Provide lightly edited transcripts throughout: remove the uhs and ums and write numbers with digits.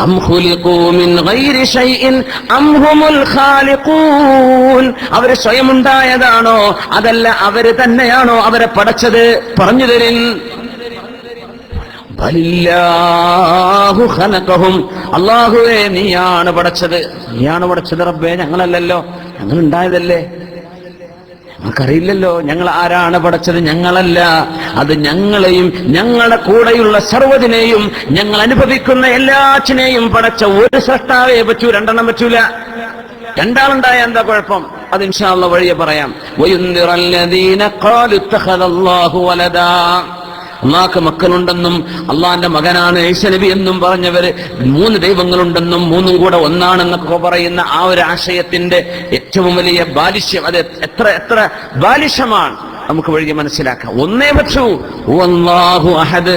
അം ഖുലിഖൂ മിൻ ഗൈരി ശൈഇൻ അം ഹുമുൽ ഖാലിഖൂൻ. അവര് സ്വയം ഉണ്ടായതാണോ അതല്ല അവര് തന്നെയാണോ അവരെ പടച്ചത്? പറഞ്ഞു തരിൻ. ബലില്ലാഹു ഖലഖഹും. അല്ലാഹുവേ നീയാണ് പടച്ചത്. നീയാണ് പടച്ചത് റബ്ബേ, ഞങ്ങളല്ലല്ലോ, ഞങ്ങൾ ഉണ്ടായതല്ലേ, നമുക്കറിയില്ലല്ലോ ഞങ്ങൾ ആരാണ് പടച്ചത്. ഞങ്ങളല്ല, അത് ഞങ്ങളെയും ഞങ്ങളുടെ കൂടെയുള്ള സർവ്വതിനെയും ഞങ്ങൾ അനുഭവിക്കുന്ന എല്ലാറ്റിനെയും പടച്ച ഒരു സൃഷ്ടാവേ പറ്റൂ, രണ്ടെണ്ണം പറ്റൂല. രണ്ടാളുണ്ടായ എന്താ കുഴപ്പം? അത് ഇൻഷാ അല്ലാഹ് വഴിയെ പറയാം. വയുൻദിറല്ലദീന ഖാലു ഇത്തഖദല്ലാഹു വലദാ. അള്ളാഹ്ക്ക് മക്കളുണ്ടെന്നും അള്ളാന്റെ മകനാണ് ഈസാ നബി എന്നും പറഞ്ഞവര്, 3 ദൈവങ്ങളുണ്ടെന്നും 3ഉം കൂടെ ഒന്നാണെന്നൊക്കെ പറയുന്ന ആ ഒരു ആശയത്തിന്റെ ഏറ്റവും വലിയ ബാലിശ്യം, അത് എത്ര ബാലിശമാണ് നമുക്ക് വഴി മനസ്സിലാക്കാം. ഒന്നേ പറ്റൂ, അല്ലാഹു അഹദ്.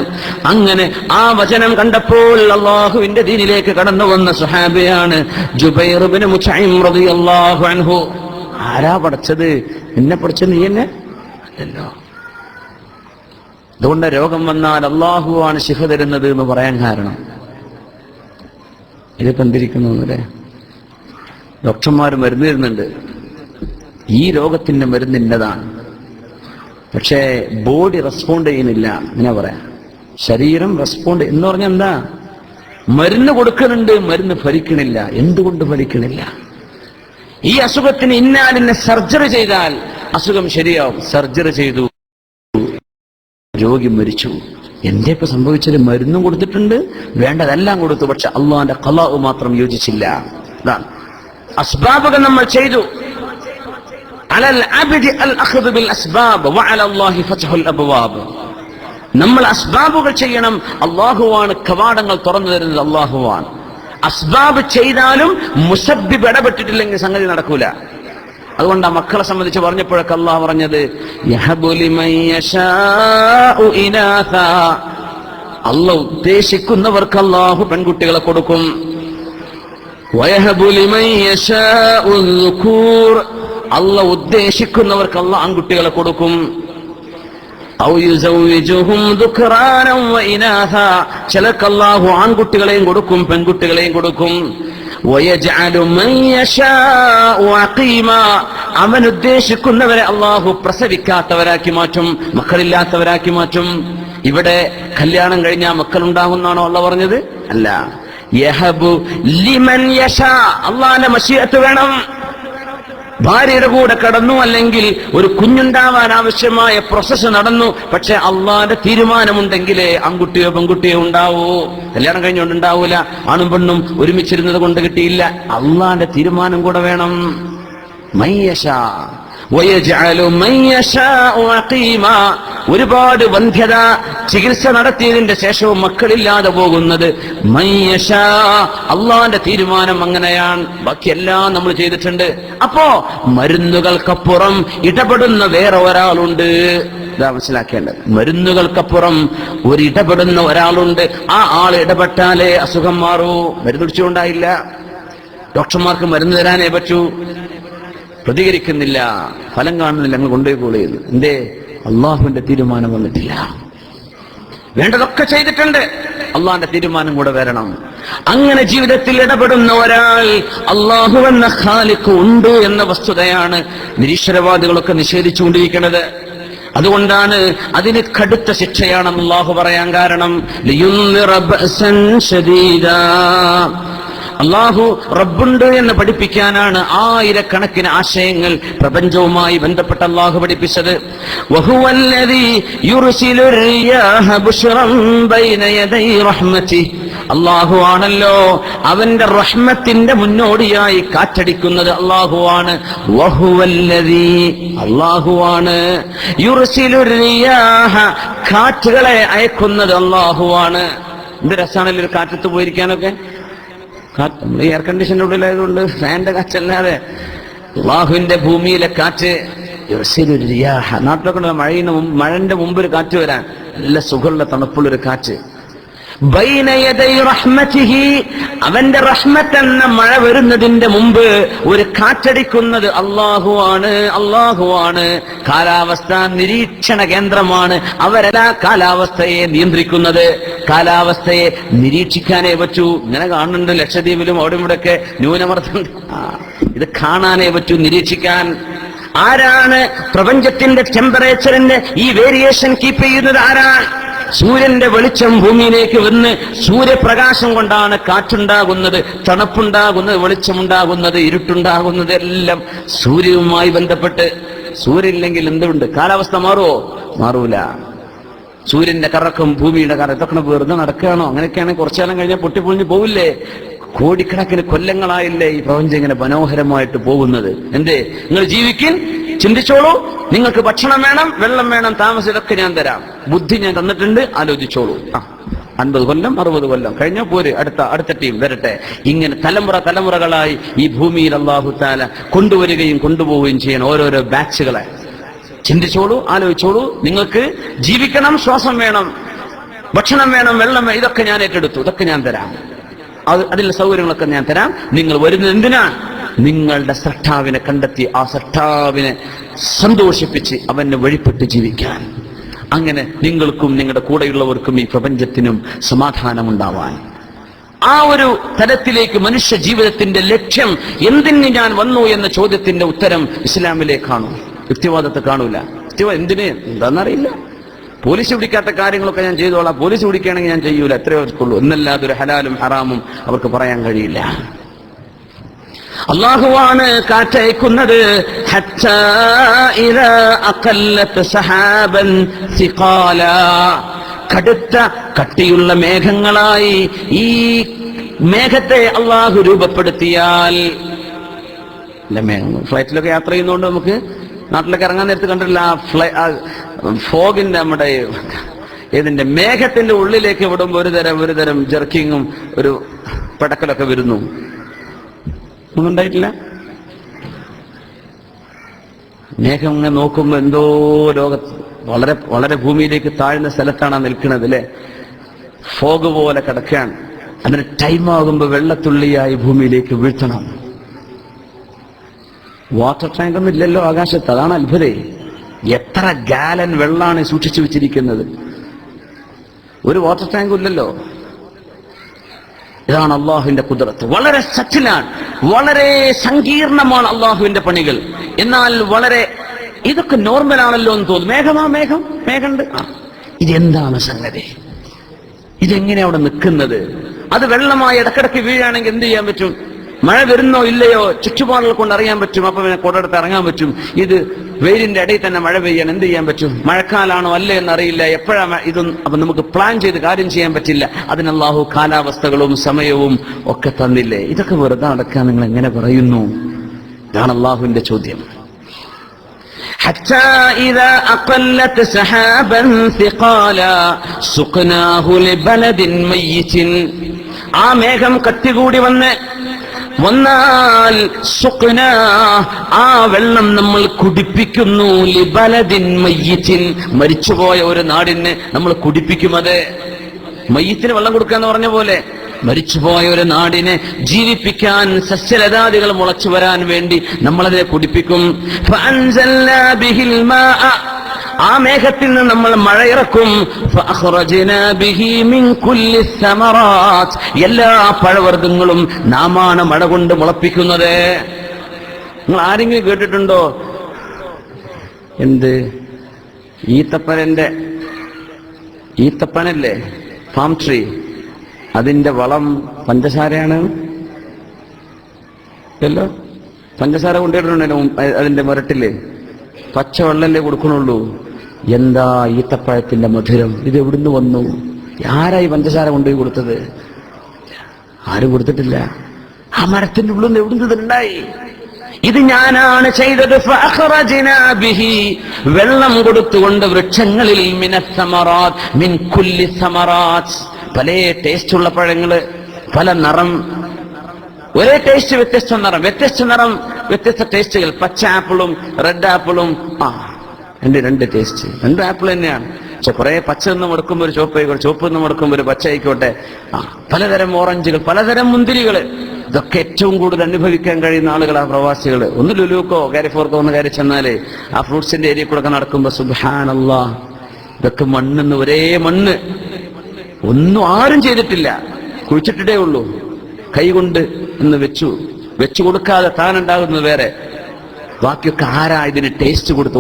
അങ്ങനെ ആ വചനം കണ്ടപ്പോൾ അള്ളാഹുവിന്റെ ദീനിലേക്ക് കടന്നു വന്ന സ്വഹാബിയാണ് ജുബൈർ ഇബ്നു മുത്ഇം റളിയല്ലാഹു അൻഹു. ആരാ പഠിച്ചത്? എന്നെ പഠിച്ചത് നീ എന്നെ അല്ലല്ലോ. അതുകൊണ്ട് രോഗം വന്നാൽ അള്ളാഹുവാണ് ശിഫ തരുന്നത് എന്ന് പറയാൻ കാരണം ഇതൊക്കെ എന്തിരിക്കുന്നു അല്ലേ? ഡോക്ടർമാർ മരുന്ന് തരുന്നുണ്ട്, ഈ രോഗത്തിന്റെ മരുന്ന് ഇന്നതാണ്, പക്ഷേ ബോഡി റെസ്പോണ്ട് ചെയ്യുന്നില്ല. ഇങ്ങനെ പറയാം, ശരീരം റെസ്പോണ്ട് എന്ന് പറഞ്ഞാൽ എന്താ? മരുന്ന് കൊടുക്കുന്നുണ്ട്, മരുന്ന് ഫലിക്കണില്ല. എന്തുകൊണ്ട് ഫലിക്കണില്ല? ഈ അസുഖത്തിന് ഇന്നാലിനെ സർജറി ചെയ്താൽ അസുഖം ശരിയാവും. സർജറി ചെയ്തു, രോഗി മരിച്ചു. എന്തേ ഇപ്പൊ സംഭവിച്ചത്? മരുന്നും കൊടുത്തിട്ടുണ്ട്, വേണ്ടതെല്ലാം കൊടുത്തു, പക്ഷെ അള്ളാന്റെ ഖലാഉ മാത്രം യോജിച്ചില്ല. അതാണ് അസ്ബാബുകൾ നമ്മൾ ചെയ്തു. അലൽ അബ്ദി അൽ അഖ്ദു ബിൽ അസ്ബാബ് വഅല അല്ലാഹി ഫത്ഹുൽ അബ്വാബ്. നമ്മൾ അസ്ബാബുകൾ ചെയ്യണം. അള്ളാഹുവാണ് കവാടങ്ങൾ തുറന്നു തരുന്നത്, അള്ളാഹുവാണ്. അസ്ബാബ് ചെയ്താലും മുസബ്ബിബ് ഇടപെട്ടിട്ടില്ലെങ്കിൽ സംഗതി നടക്കൂല. അതുകൊണ്ട് ആ മക്കളെ സംബന്ധിച്ച് പറഞ്ഞപ്പോഴൊക്കെ അല്ലാഹു പറഞ്ഞത് യഹബു ലിമൻ യശാഉ ഇനാഥാ. അല്ലാഹു ഉദ്ദേശിക്കുന്നവർക്ക് അല്ലാഹു പെൺകുട്ടികളെ കൊടുക്കും. വയഹബു ലിമൻ യശാഉ ദുകൂർ. അല്ലാഹു ഉദ്ദേശിക്കുന്നവർക്ക് അല്ലാഹു ആൺകുട്ടികളെ കൊടുക്കും. ഔ യുസവ്വിജുഹും ദുക്റാനൻ വഇനാഥാ. ചിലർക്ക് അല്ലാഹു ആൺകുട്ടികളെയും കൊടുക്കും, പെൺകുട്ടികളെയും കൊടുക്കും. വയജ്അലു മൻ യശാഉ അഖീമാ. അവൻ ഉദ്ദേശിക്കുന്നവരെ അല്ലാഹു പ്രസവിക്കാത്തവരാക്കി മാറ്റും, മക്കളില്ലാത്തവരാക്കി മാറ്റും. ഇവിടെ കല്യാണം കഴിഞ്ഞാൽ മക്കളുണ്ടാകുന്നാണോ അല്ലാഹു പറഞ്ഞത്? അല്ല. യഹബു ലിമൻ യശാ. അല്ലാഹുവിന്റെ മശീഅത്ത് വേണം. ഭാര്യയുടെ കൂടെ കടന്നു, അല്ലെങ്കിൽ ഒരു കുഞ്ഞുണ്ടാവാൻ ആവശ്യമായ പ്രോസസ്സ് നടന്നു, പക്ഷെ അള്ളാന്റെ തീരുമാനമുണ്ടെങ്കിലേ ആൺകുട്ടിയോ പെൺകുട്ടിയോ ഉണ്ടാവൂ. കല്യാണം കഴിഞ്ഞുകൊണ്ടുണ്ടാവൂല. ആണും പെണ്ണും ഒരുമിച്ചിരുന്നത് കൊണ്ട് കിട്ടിയില്ല. അള്ളാന്റെ തീരുമാനം കൂടെ വേണം. മയ്യശാ വയജ്അലു മൻ യശാഉ അഖീമാ. ഒരുപാട് വന്ധ്യത ചികിത്സ നടത്തിയതിന്റെ ശേഷവും മക്കളില്ലാതെ പോകുന്നത് മയ്യശാ. അള്ളാന്റെ തീരുമാനം അങ്ങനെയാണ്. ബാക്കിയെല്ലാം നമ്മൾ ചെയ്തിട്ടുണ്ട്. അപ്പോ മരുന്നുകൾക്കപ്പുറം ഇടപെടുന്ന വേറെ ഒരാളുണ്ട്. ഇതാ മനസ്സിലാക്കേണ്ടത്. മരുന്നുകൾക്കപ്പുറം ഒരു ഇടപെടുന്ന ഒരാളുണ്ട്. ആ ആൾ ഇടപെട്ടാലേ അസുഖം മാറൂ. മരുന്ന് കുടിച്ചുകൊണ്ടായില്ല. ഡോക്ടർമാർക്ക് മരുന്ന് തരാനേ പറ്റൂ. പ്രതികരിക്കുന്നില്ല, ഫലം കാണുന്നില്ല, ഞങ്ങൾ കൊണ്ടുപോയി കോൾ ചെയ്യുന്നു. എന്തേ? അള്ളാഹുവിന്റെ തീരുമാനം വന്നിട്ടില്ല. വേണ്ടതൊക്കെ ചെയ്തിട്ടുണ്ട്, അള്ളാഹിന്റെ തീരുമാനം കൂടെ വരണം. അങ്ങനെ ജീവിതത്തിൽ ഇടപെടുന്ന ഒരാൾ അള്ളാഹു എന്ന ഖാലിഖ് ഉണ്ട് എന്ന വസ്തുതയാണ് നിരീശ്വരവാദികളൊക്കെ നിഷേധിച്ചുകൊണ്ടിരിക്കുന്നത്. അതുകൊണ്ടാണ് അതിന് കടുത്ത ശിക്ഷയാണെന്ന് അള്ളാഹു പറയാൻ കാരണം. ലിയുൻദിറ ബഅസൻ ശദീദാ. അള്ളാഹു റബ്ബുണ്ട് എന്ന് പഠിപ്പിക്കാനാണ് ആയിരക്കണക്കിന് ആശയങ്ങൾ പ്രപഞ്ചവുമായി ബന്ധപ്പെട്ട അള്ളാഹു പഠിപ്പിച്ചത്. വഹുവല്ലദീ യുർസിലു റിയാഹ ബുശ്റൻ ബൈന യദൈ റഹ്മതിഹി. അള്ളാഹു ആണല്ലോ അവന്റെ റഹ്മത്തിന്റെ മുന്നോടിയായി കാറ്റടിക്കുന്നത് അള്ളാഹുവാണ്. വഹുവല്ലദീ, അള്ളാഹുവാണ്. യുർസിലു റിയാഹ, കാറ്റുകളെ അയക്കുന്നത് അള്ളാഹുവാണ്. എന്ത് രസാണല്ലോ ഒരു കാറ്റത്ത് പോയിരിക്കാനൊക്കെ. നമ്മൾ എയർ കണ്ടീഷന്റെ ഉള്ളിലായതുകൊണ്ട് ഫാന്റെ കാറ്റല്ലാതെ അള്ളാഹുവിന്റെ ഭൂമിയിലെ കാറ്റ്. നാട്ടിലൊക്കെ മഴന്റെ മുമ്പ് ഒരു കാറ്റ് വരാൻ, നല്ല സുഖമുള്ള തണുപ്പുള്ളൊരു കാറ്റ്. ബൈന യദൈ റഹ്മതിഹി, അവന്റെ റഹ്മത്ത് എന്ന മഴ വരുന്നതിന്റെ മുമ്പ് ഒരു കാറ്റടിക്കുന്നത് അല്ലാഹുവാണ്. അല്ലാഹുവാണ് കാലാവസ്ഥ നിരീക്ഷണ കേന്ദ്രമാണ്. അവരെല്ലാ കാലാവസ്ഥയെ നിയന്ത്രിക്കുന്നത്. കാലാവസ്ഥയെ നിരീക്ഷിക്കാനേ പറ്റൂ. ഇങ്ങനെ കാണുന്നുണ്ട് ലക്ഷദ്വീപിലും അവിടെ ഇവിടെയൊക്കെ ന്യൂനമർദ്ദം, ഇത് കാണാനേ പറ്റൂ, നിരീക്ഷിക്കാൻ. ആരാണ് പ്രപഞ്ചത്തിന്റെ ടെമ്പറേച്ചറിന്റെ ഈ വേരിയേഷൻ കീപ്പ് ചെയ്യുന്നത്? ആരാണ്? സൂര്യന്റെ വെളിച്ചം ഭൂമിയിലേക്ക് വന്ന് സൂര്യപ്രകാശം കൊണ്ടാണ് കാറ്റുണ്ടാകുന്നത്, തണുപ്പുണ്ടാകുന്നത്, വെളിച്ചമുണ്ടാകുന്നത്, ഇരുട്ടുണ്ടാകുന്നത്, എല്ലാം സൂര്യനുമായി ബന്ധപ്പെട്ട്. സൂര്യനില്ലെങ്കിൽ എന്തുണ്ട്? കാലാവസ്ഥ മാറുമോ? മാറൂല. സൂര്യന്റെ കറക്കും ഭൂമിയുടെ കറ ഇതൊക്കെ വെറുതെ നടക്കുകയാണോ? അങ്ങനെയൊക്കെയാണെങ്കിൽ കുറച്ചാലം കഴിഞ്ഞാൽ പൊട്ടിപ്പൊളിഞ്ഞ് പോവില്ലേ? കോടിക്കണക്കിന് കൊല്ലങ്ങളായില്ലേ ഈ പ്രപഞ്ചം ഇങ്ങനെ മനോഹരമായിട്ട് പോകുന്നത്? എന്തേ? നിങ്ങൾ ജീവിക്കാൻ ചിന്തിച്ചോളൂ. നിങ്ങൾക്ക് ഭക്ഷണം വേണം, വെള്ളം വേണം, താമസം, ഇതൊക്കെ ഞാൻ തരാം. ബുദ്ധി ഞാൻ തന്നിട്ടുണ്ട്, ആലോചിച്ചോളൂ. 50 കൊല്ലം 60 കൊല്ലം കഴിഞ്ഞാൽ പോര്, അടുത്ത ടീം വരട്ടെ. ഇങ്ങനെ തലമുറകളായി ഈ ഭൂമിയിൽ അല്ലാഹു തആല കൊണ്ടുവരികയും കൊണ്ടുപോവുകയും ചെയ്യണം ഓരോരോ ബാച്ചുകളെ. ചിന്തിച്ചോളൂ, ആലോചിച്ചോളൂ. നിങ്ങൾക്ക് ജീവിക്കണം, ശ്വാസം വേണം, ഭക്ഷണം വേണം, വെള്ളം വേണം, ഇതൊക്കെ ഞാൻ ഏറ്റെടുത്തു, ഇതൊക്കെ ഞാൻ തരാം. അതിലുള്ള സൗകര്യങ്ങളൊക്കെ ഞാൻ തരാം. നിങ്ങൾ വരുന്നത് എന്തിനാണ്? നിങ്ങളുടെ സൃഷ്ടാവിനെ കണ്ടെത്തി ആ സൃഷ്ടാവിനെ സന്തോഷിപ്പിച്ച് അവനെ വഴിപ്പെട്ട് ജീവിക്കാൻ. അങ്ങനെ നിങ്ങൾക്കും നിങ്ങളുടെ കൂടെയുള്ളവർക്കും ഈ പ്രപഞ്ചത്തിനും സമാധാനമുണ്ടാവാൻ. ആ ഒരു തലത്തിലേക്ക് മനുഷ്യ ജീവിതത്തിന്റെ ലക്ഷ്യം, എന്തിന് ഞാൻ വന്നു എന്ന ചോദ്യത്തിന്റെ ഉത്തരം ഇസ്ലാമിലെ കാണും, യുക്തിവാദത്തെ കാണൂല. എന്തിന് എന്താണെന്നറിയില്ല. പോലീസ് പിടിക്കാത്ത കാര്യങ്ങളൊക്കെ ഞാൻ ചെയ്തോളാം, പോലീസ് പിടിക്കുകയാണെങ്കിൽ ഞാൻ ചെയ്യൂല, എത്രയോ ഉള്ളൂ എന്നല്ലാതെ ഒരു ഹലാലും ഹറാമും അവർക്ക് പറയാൻ കഴിയില്ല. അല്ലാഹുവാണ് കാറ്റയക്കുന്നത്. ഹത്താ ഇദാ അഖല്ലത് സഹാബൻ സിഖാല, കടുത്ത കട്ടിയുള്ള മേഘങ്ങളായി ഈ മേഘത്തെ അല്ലാഹു രൂപപ്പെടുത്തിയാൽ. ഫ്ലൈറ്റിലൊക്കെ യാത്ര ചെയ്യുന്നതുകൊണ്ട് നമുക്ക് നാട്ടിലൊക്കെ ഇറങ്ങാൻ നേരത്ത് കണ്ടില്ല, ഫോഗിന്റെ നമ്മുടെ ഏതിന്റെ മേഘത്തിന്റെ ഉള്ളിലേക്ക് വിടുമ്പോൾ ഒരു തരം ജർക്കിങ്ങും ഒരു പടക്കലൊക്കെ വരുന്നു. ഒന്നും ഉണ്ടായിട്ടില്ല. മേഘം ഇങ്ങനെ നോക്കുമ്പോ എന്തോ ലോകത്ത് വളരെ വളരെ ഭൂമിയിലേക്ക് താഴ്ന്ന സ്ഥലത്താണ് നിൽക്കുന്നത് അല്ലെ. ഫോഗ് പോലെ കിടക്കുകയാണ്. അതിന് ടൈമാകുമ്പോ വെള്ളത്തുള്ളിയായി ഭൂമിയിലേക്ക് വീഴ്ത്തണം. വാട്ടർ ടാങ്ക് ഒന്നും ഇല്ലല്ലോ ആകാശത്ത്, അതാണ് അത്ഭുതേ. എത്ര ഗാലൻ വെള്ളമാണ് സൂക്ഷിച്ചു വെച്ചിരിക്കുന്നത്. ഒരു വാട്ടർ ടാങ്കും ഇല്ലല്ലോ. ഇതാണ് അള്ളാഹുവിന്റെ ഖുദ്റത്ത്. വളരെ സറ്റിലാണ്, വളരെ സങ്കീർണമാണ് അള്ളാഹുവിന്റെ പണികൾ. എന്നാൽ വളരെ ഇതൊക്കെ നോർമലാണല്ലോ എന്ന് തോന്നും. മേഘമുണ്ട്. ഇതെന്താണ് സംഗതി? ഇതെങ്ങനെ അവിടെ നിൽക്കുന്നത്? അത് വെള്ളമായി ഇടക്കിടക്ക് വീഴാണെങ്കിൽ എന്ത് ചെയ്യാൻ പറ്റും? മഴ വരുന്നോ ഇല്ലയോ ചുറ്റുപാടുകൾ കൊണ്ട് അറിയാൻ പറ്റും. അപ്പൊ പിന്നെ കൊടയെടുത്ത് ഇറങ്ങാൻ പറ്റും. ഇത് വെയിലിന്റെ ഇടയിൽ തന്നെ മഴ പെയ്യാൻ എന്ത് ചെയ്യാൻ പറ്റും? മഴക്കാലാണോ അല്ലേ എന്നറിയില്ല. എപ്പോഴാണ് ഇതൊന്നും അപ്പൊ നമുക്ക് പ്ലാൻ ചെയ്ത് കാര്യം ചെയ്യാൻ പറ്റില്ല. അതിന് അല്ലാഹു കാലാവസ്ഥകളും സമയവും ഒക്കെ തന്നില്ലേ? ഇതൊക്കെ വെറുതെ നടക്കാൻ നിങ്ങൾ എങ്ങനെ പറയുന്നു? ഇതാണ് അല്ലാഹുവിന്റെ ചോദ്യം. حتى إذا أقلت سحابا ثقالا سقناه لبلد ميت. ആ മേഘം കത്തികൂടി വന്നാൽ സുഖ്ന, ആ വെള്ളം നമ്മൾ കുടിപ്പിക്കുന്നു. ലിബലദിൻ മയ്യിത്തിൻ, മരിച്ചുപോയ ഒരു നാടിന് നമ്മൾ കുടിപ്പിക്കും. അത് മയ്യിത്തിന് വെള്ളം കൊടുക്കുക എന്ന് പറഞ്ഞ പോലെ മരിച്ചുപോയ ഒരു നാടിനെ ജീവിപ്പിക്കാൻ, സസ്യലതാദികൾ മുളച്ചു വരാൻ വേണ്ടി നമ്മളതിനെ കുടിപ്പിക്കും. ഫഅൻസൽനാ ബിഹിൽ മാഅ, ആ മേഘത്തിൽ നിന്ന് നമ്മൾ മഴ ഇറക്കും. ഫഅഖ്റജ്നാ ബിഹി മിൻ കുല്ലി സമറാത്ത്, എല്ലാ പഴവർഗ്ഗങ്ങളും നാമാണ് മഴ കൊണ്ട് മുളപ്പിക്കുന്നത്. നിങ്ങൾ ആരെങ്കിലും കേട്ടിട്ടുണ്ടോ? എന്ത് ഈത്തപ്പനല്ലേ പാം ട്രീ, അതിന്റെ വളം പഞ്ചസാരയാണ്. അല്ലോ, പഞ്ചസാര കൊണ്ടുപോയിട്ടുണ്ടല്ലോ അതിന്റെ മുരട്ടില്, പച്ചവെള്ളല്ലേ കൊടുക്കണുള്ളൂ. എന്താ ഈത്തപ്പഴത്തിന്റെ മധുരം! ഇത് എവിടുന്ന് വന്നു? ആരായി പഞ്ചസാര കൊണ്ടുപോയി കൊടുത്തത്? ആരും കൊടുത്തിട്ടില്ല. ആ മരത്തിന്റെ ഉള്ളിൽ നിന്ന് എവിടുന്ന് ഇതുണ്ടായി? ഇത് ഞാനാണ് ചെയ്തത്. ഫഅഖ്റജ്നാ ബിഹി, വെള്ളം കൊടുത്തുകൊണ്ട് വൃക്ഷങ്ങളിൽ മിനസ്സമറാത്ത് മിൻ കുല്ലി സമറാത്ത്, പല ടേസ്റ്റുള്ള പഴങ്ങള്, പല നിറം, ഒരേ ടേസ്റ്റ് വ്യത്യസ്ത നിറം, വ്യത്യസ്ത ടേസ്റ്റുകൾ. പച്ച ആപ്പിളും റെഡ് ആപ്പിളും, എന്റെ രണ്ട് ടേസ്റ്റ്, രണ്ട് ആപ്പിൾ തന്നെയാണ്. കുറെ പച്ച നിന്നും എടുക്കുമ്പോൾ ഒരു ചുവപ്പ് ആയിക്കോട്ടെ, ചുവപ്പ് നിന്നും എടുക്കുമ്പോൾ ഒരു പച്ച ആയിക്കോട്ടെ, പലതരം ഓറഞ്ചുകൾ, പലതരം മുന്തിരികൾ, ഇതൊക്കെ ഏറ്റവും കൂടുതൽ അനുഭവിക്കാൻ കഴിയുന്ന ആളുകൾ ആ പ്രവാസികൾ. ഒന്ന് ലുലുക്കോ കാരിഫോർക്കോ ഒന്ന് കയറി ചെന്നാലേ ആ ഫ്രൂട്ട്സിന്റെ ഏരിയ കൂടെ നടക്കുമ്പോ സുബ്ഹാനല്ലാഹ്, ഇതൊക്കെ മണ്ണെന്ന്, ഒരേ മണ്ണ്, ഒന്നും ആരും ചെയ്തിട്ടില്ല, കുഴിച്ചിട്ടേ ഉള്ളൂ, കൈകൊണ്ട് എന്ന് വെച്ചു കൊടുക്കാതെ താനുണ്ടാകുന്നത് വേറെ. ബാക്കിയൊക്കെ ആരാ ഇതിന് ടേസ്റ്റ് കൊടുത്തു?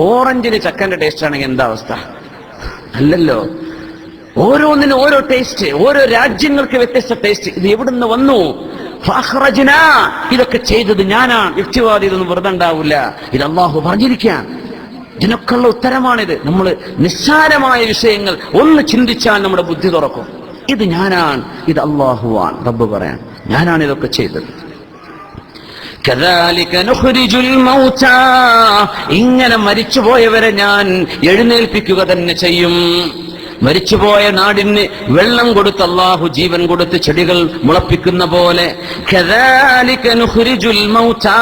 ഓറഞ്ചിന് ചക്കന്റെ ടേസ്റ്റ് ആണെങ്കിൽ എന്താ അവസ്ഥ? അല്ലല്ലോ. ഓരോന്നിനും ഓരോ ടേസ്റ്റ്, ഓരോ രാജ്യങ്ങൾക്ക് വ്യത്യസ്ത ടേസ്റ്റ്. ഇത് എവിടുന്ന് വന്നു? ഫഖ്റജ്നാ, ഇതൊക്കെ ചെയ്തത് ഞാനാണ്. യുക്തിവാദി ഇതൊന്നും വെറുതെ ഉണ്ടാവില്ല, ഇത് അല്ലാഹു പറഞ്ഞിരിക്കാൻ. ഇതിനൊക്കെയുള്ള ഉത്തരമാണിത്. നമ്മൾ നിസ്സാരമായ വിഷയങ്ങൾ ഒന്ന് ചിന്തിച്ചാൽ നമ്മുടെ ബുദ്ധി തുറക്കും. ഇത് ഞാനാണ്, ഇത് അല്ലാഹുവാൻ. റബ്ബ് പറയാൻ, ഞാനാണ് ഇതൊക്കെ ചെയ്തത്. കദാലിക നുഖ്രിജുൽ മൗതാ, ഇങ്ങനെ മരിച്ചുപോയവരെ ഞാൻ എഴുന്നേൽപ്പിക്കുക തന്നെ ചെയ്യും. മരിച്ചുപോയ നാടിന് വെള്ളം കൊടുത്ത് അല്ലാഹു ജീവൻ കൊടുത്ത് ചെടികൾ മുളപ്പിക്കുന്ന പോലെ, കദാലിക നുഖ്രിജുൽ മൗതാ,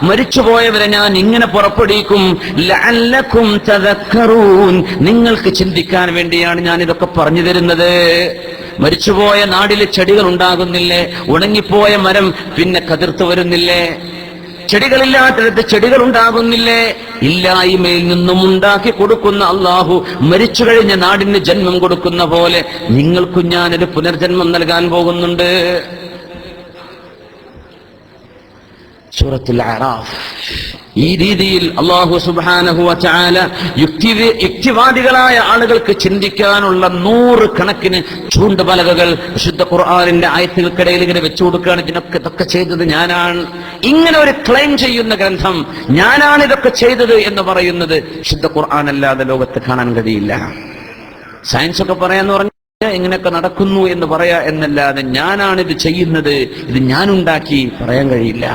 മരിച്ചുപോയവരെ ഞാൻ ഇങ്ങനെ പുറപ്പെടുവിക്കും. ലഅല്ലകും തദക്കറൂൻ, നിങ്ങൾക്ക് ചിന്തിക്കാൻ വേണ്ടിയാണ് ഞാൻ ഇതൊക്കെ പറഞ്ഞു തരുന്നത്. മരിച്ചുപോയ നാടില് ചെടികൾ ഉണ്ടാകുന്നില്ലേ? ഉണങ്ങിപ്പോയ മരം പിന്നെ കതിർത്ത് വരുന്നില്ലേ? ചെടികളില്ലാത്തിടത്ത് ചെടികൾ ഉണ്ടാകുന്നില്ലേ? ഇല്ലായ്മയിൽ നിന്നും ഉണ്ടാക്കി കൊടുക്കുന്ന അല്ലാഹു മരിച്ചു കഴിഞ്ഞ നാടിന് ജന്മം കൊടുക്കുന്ന പോലെ നിങ്ങൾക്കും ഞാനൊരു പുനർജന്മം നൽകാൻ പോകുന്നുണ്ട്. സൂറത്തുൽ അറാഫ്. ഈ രീതിയിൽ അല്ലാഹു സുബ്ഹാനഹു വ തആല യുക്തിവാദികളായ ആളുകൾക്ക് ചിന്തിക്കാനുള്ള 100 കണക്കിന് ചൂണ്ടുപലകകൾ വിശുദ്ധ ഖുർആനിന്റെ ആയത്തുകൾക്കിടയിൽ ഇങ്ങനെ വെച്ചു കൊടുക്കുകയാണ്. ഇതൊക്കെ ചെയ്തത് ഞാനാണ്. ഇങ്ങനെ ഒരു ക്ലെയിം ചെയ്യുന്ന ഗ്രന്ഥം, ഞാനാണ് ഇതൊക്കെ ചെയ്തത് എന്ന് പറയുന്നത് വിശുദ്ധ ഖുർആൻ അല്ലാതെ ലോകത്ത് കാണാൻ കഴിയില്ല. സയൻസ് ഒക്കെ പറയാന്ന് പറഞ്ഞാൽ ഇങ്ങനെയൊക്കെ നടക്കുന്നു എന്ന് പറയാ എന്നല്ലാതെ ഞാനാണിത് ചെയ്യുന്നത്, ഇത് ഞാനുണ്ടാക്കി പറയാൻ കഴിയില്ല.